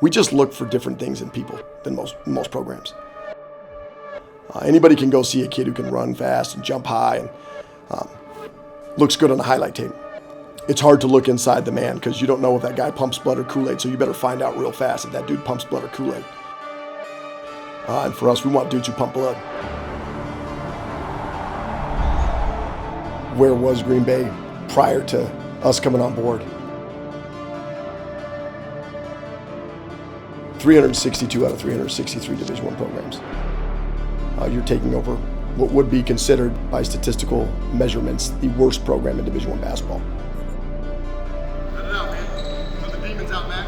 We just look for different things in people than most programs. Anybody can go see a kid who can run fast and jump high and looks good on a highlight tape. It's hard to look inside the man because you don't know if that guy pumps blood or Kool-Aid, so you better find out real fast if that dude pumps blood or Kool-Aid. And for us, we want dudes who pump blood. Where was Green Bay prior to us coming on board? 362 out of 363 Division I programs. You're taking over what would be considered by statistical measurements the worst program in Division I basketball. Let it out, man. Let the demons out, Mac.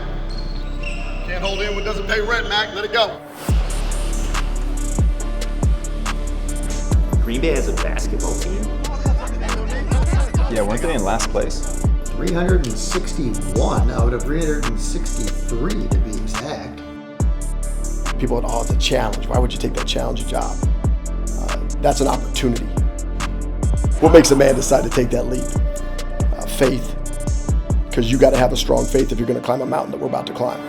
Can't hold in what doesn't pay rent, Mac. Let it go. Green Bay has a basketball team? Yeah, weren't they in last place? 361 out of 363 to be exact. People are, it's a challenge. Why would you take that challenge job? That's an opportunity. What makes a man decide to take that leap? Faith. Because you got to have a strong faith if you're going to climb a mountain that we're about to climb.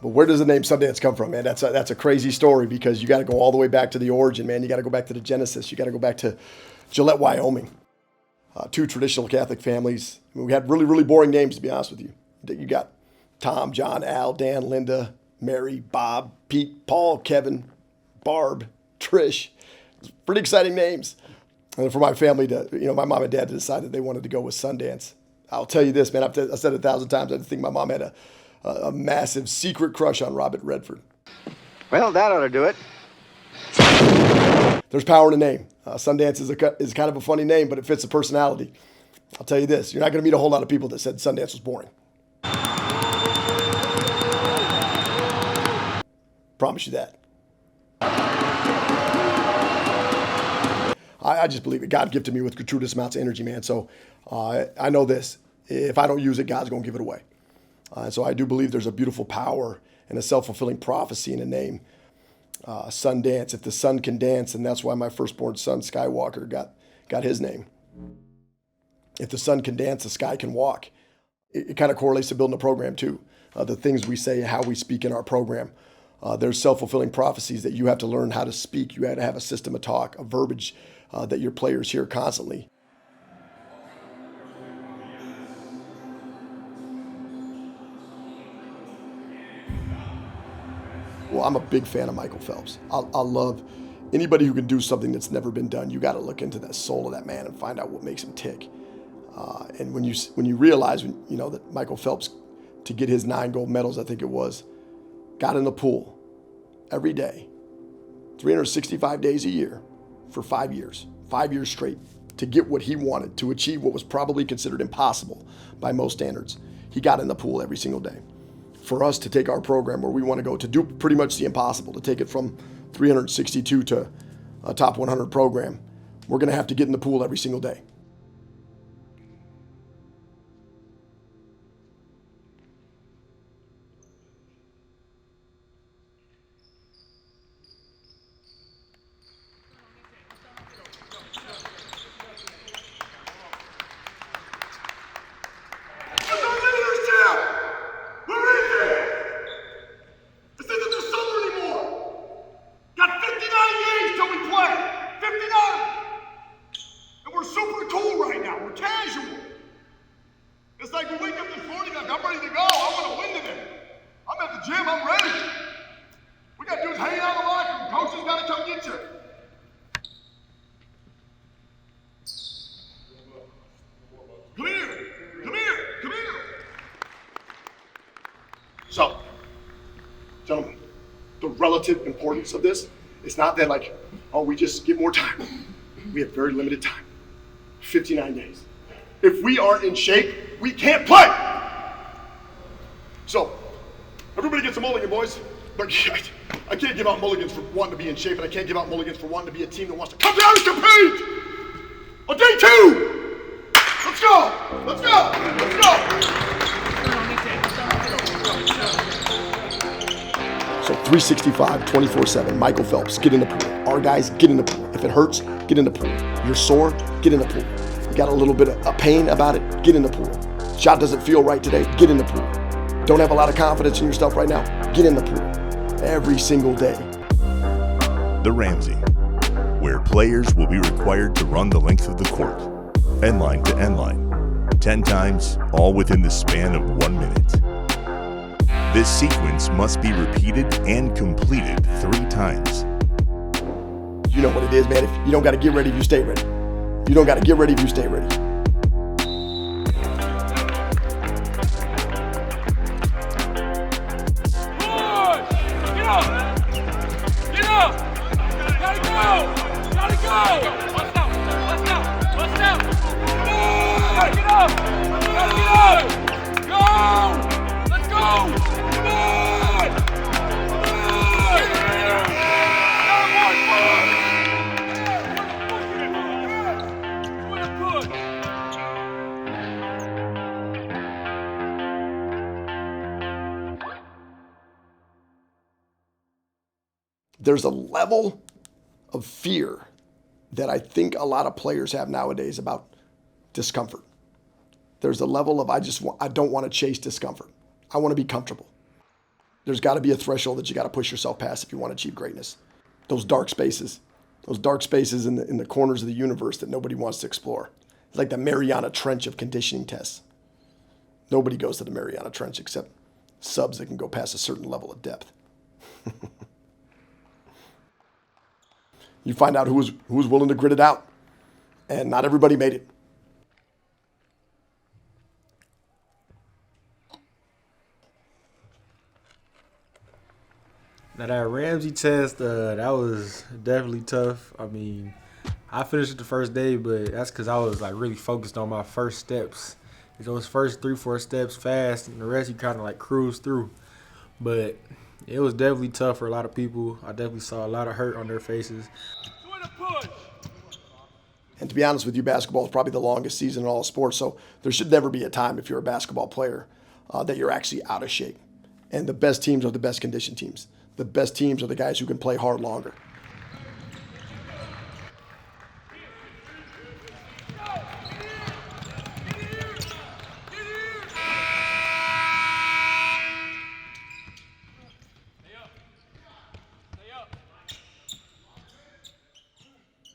But where does the name Sundance come from, man? That's a crazy story because you got to go all the way back to the origin, man. You got to go back to the Genesis. You got to go back to Gillette, Wyoming. Two traditional Catholic families. I mean, we had really, really boring names, to be honest with you. You got Tom, John, Al, Dan, Linda, Mary, Bob, Pete, Paul, Kevin, Barb, Trish. Pretty exciting names. And for my family to, my mom and dad decided they wanted to go with Sundance. I'll tell you this, man. I've said it 1,000 times. I think my mom had a massive secret crush on Robert Redford. Well, that ought to do it. There's power in the name. Sundance is kind of a funny name, but it fits the personality. I'll tell you this, you're not going to meet a whole lot of people that said Sundance was boring. Promise you that. I just believe it. God gifted me with gratuitous amounts of energy, man. So I know this. If I don't use it, God's going to give it away. So I do believe there's a beautiful power and a self-fulfilling prophecy in the name Sundance. If the sun can dance, and that's why my firstborn son, Skywalker, got his name. If the sun can dance, the sky can walk. It kind of correlates to building a program too. The things we say, how we speak in our program. There's self-fulfilling prophecies that you have to learn how to speak. You have to have a system of talk, a verbiage that your players hear constantly. Well, I'm a big fan of Michael Phelps. I love anybody who can do something that's never been done. You got to look into that soul of that man and find out what makes him tick. And when you realize, that Michael Phelps, to get his 9 gold medals, I think it was, got in the pool every day, 365 days a year for 5 years, 5 years straight, to get what he wanted, to achieve what was probably considered impossible by most standards. He got in the pool every single day. For us to take our program where we want to go, to do pretty much the impossible, to take it from 362 to a top 100 program, we're going to have to get in the pool every single day. So, gentlemen, the relative importance of this is not that we just get more time. We have very limited time. 59 days. If we aren't in shape, we can't play. So, everybody gets a mulligan, boys. But I can't give out mulligans for wanting to be in shape, and I can't give out mulligans for wanting to be a team that wants to come down and compete on day 2. Let's go! Let's go! Let's go! So 365, 24/7, Michael Phelps, get in the pool. Our guys, get in the pool. If it hurts, get in the pool. You're sore, get in the pool. You got a little bit of a pain about it, get in the pool. Shot doesn't feel right today, get in the pool. Don't have a lot of confidence in yourself right now, get in the pool. Every single day. The Ramsey, where players will be required to run the length of the court, end line to end line, 10 times, all within the span of 1 minute. This sequence must be repeated and completed 3 times. You know what it is, man. If you don't got to get ready if you stay ready. You don't got to get ready if you stay ready. There's a level of fear that I think a lot of players have nowadays about discomfort. There's a level of I don't want to chase discomfort. I want to be comfortable. There's got to be a threshold that you got to push yourself past if you want to achieve greatness. Those dark spaces in the corners of the universe that nobody wants to explore. It's like the Mariana Trench of conditioning tests. Nobody goes to the Mariana Trench except subs that can go past a certain level of depth. You find out who was willing to grit it out. And not everybody made it. Now that Ramsey test, that was definitely tough. I mean, I finished it the first day, but that's because I was like really focused on my first steps. Those first 3-4 steps fast, and the rest you kind of like cruise through. But it was definitely tough for a lot of people. I definitely saw a lot of hurt on their faces. And to be honest with you, basketball is probably the longest season in all sports, so there should never be a time if you're a basketball player that you're actually out of shape. And the best teams are the best conditioned teams. The best teams are the guys who can play hard longer.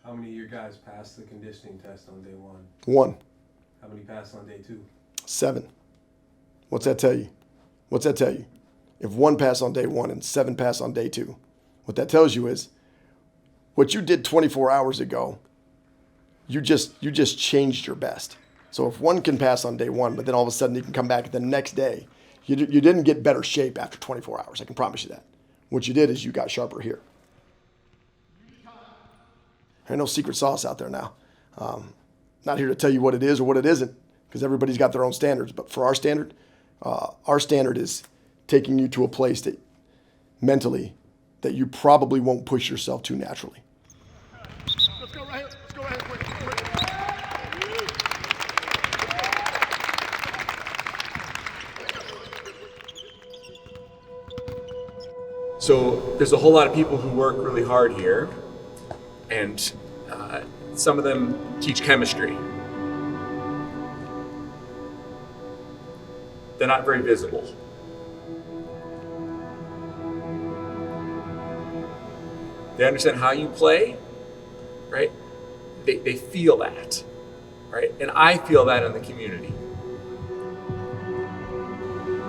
How many of your guys passed the conditioning test on day 1? 1. How many passed on day 2? 7. What's that tell you? What's that tell you? If 1 pass on day 1 and 7 pass on day 2, what that tells you is what you did 24 hours ago, you just changed your best. So if 1 can pass on day 1, but then all of a sudden you can come back the next day, you didn't get better shape after 24 hours. I can promise you that. What you did is you got sharper here. There's no secret sauce out there now. Not here to tell you what it is or what it isn't, because everybody's got their own standards. But for our standard is taking you to a place that mentally that you probably won't push yourself too naturally. Let's go right here. Let's go right here. Quick. So there's a whole lot of people who work really hard here, and some of them teach chemistry. They're not very visible. They understand how you play, right? They feel that, right? And I feel that in the community,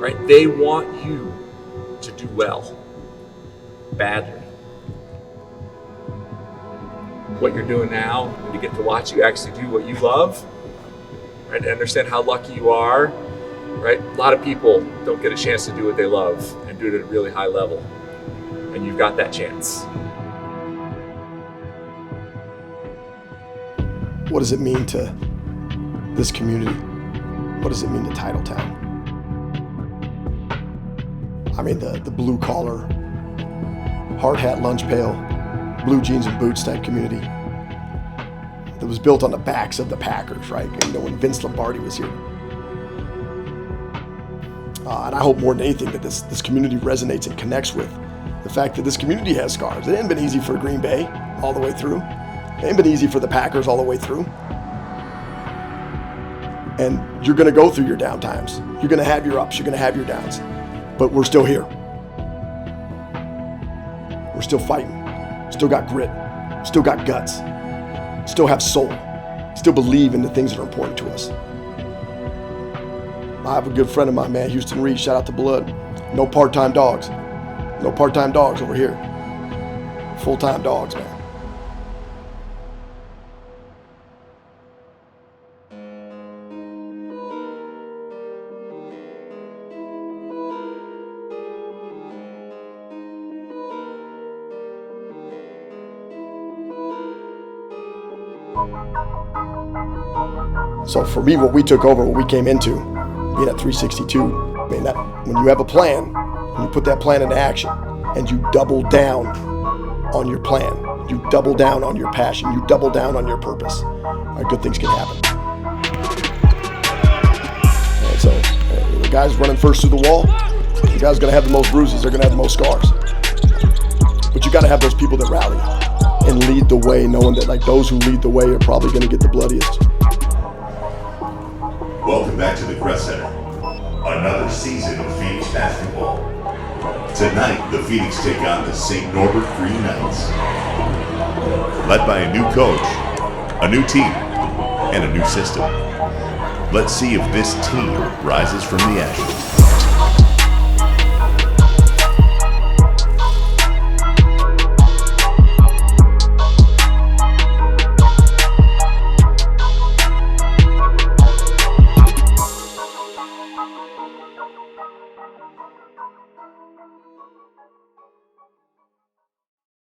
right? They want you to do well, badly. What you're doing now, and you get to watch you actually do what you love, right? And understand how lucky you are, right? A lot of people don't get a chance to do what they love and do it at a really high level, and you've got that chance. What does it mean to this community, what does it mean to Titletown? I mean, the blue collar, hard hat, lunch pail, blue jeans and boots type community that was built on the backs of the Packers, right? You know, when Vince Lombardi was here. And I hope more than anything that this community resonates and connects with the fact that this community has scars. It ain't been easy for Green Bay all the way through. It ain't been easy for the Packers all the way through. And you're gonna go through your down times. You're gonna have your ups, you're gonna have your downs. But we're still here. We're still fighting. Still got grit. Still got guts. Still have soul. Still believe in the things that are important to us. I have a good friend of mine, man, Houston Reed, shout out to Blood. No part-time dogs. No part-time dogs over here. Full-time dogs, man. So for me, what we took over, what we came into, being at 362, I mean, that when you have a plan, and you put that plan into action, and you double down on your plan, you double down on your passion, you double down on your purpose, good things can happen. And so the guys running first through the wall, the guys gonna have the most bruises, they're gonna have the most scars. But you gotta have those people that rally and lead the way, knowing that like those who lead the way are probably gonna get the bloodiest. Welcome back to the Crest Center. Another season of Phoenix basketball. Tonight, the Phoenix take on the St. Norbert Green Knights. Led by a new coach, a new team, and a new system. Let's see if this team rises from the ashes.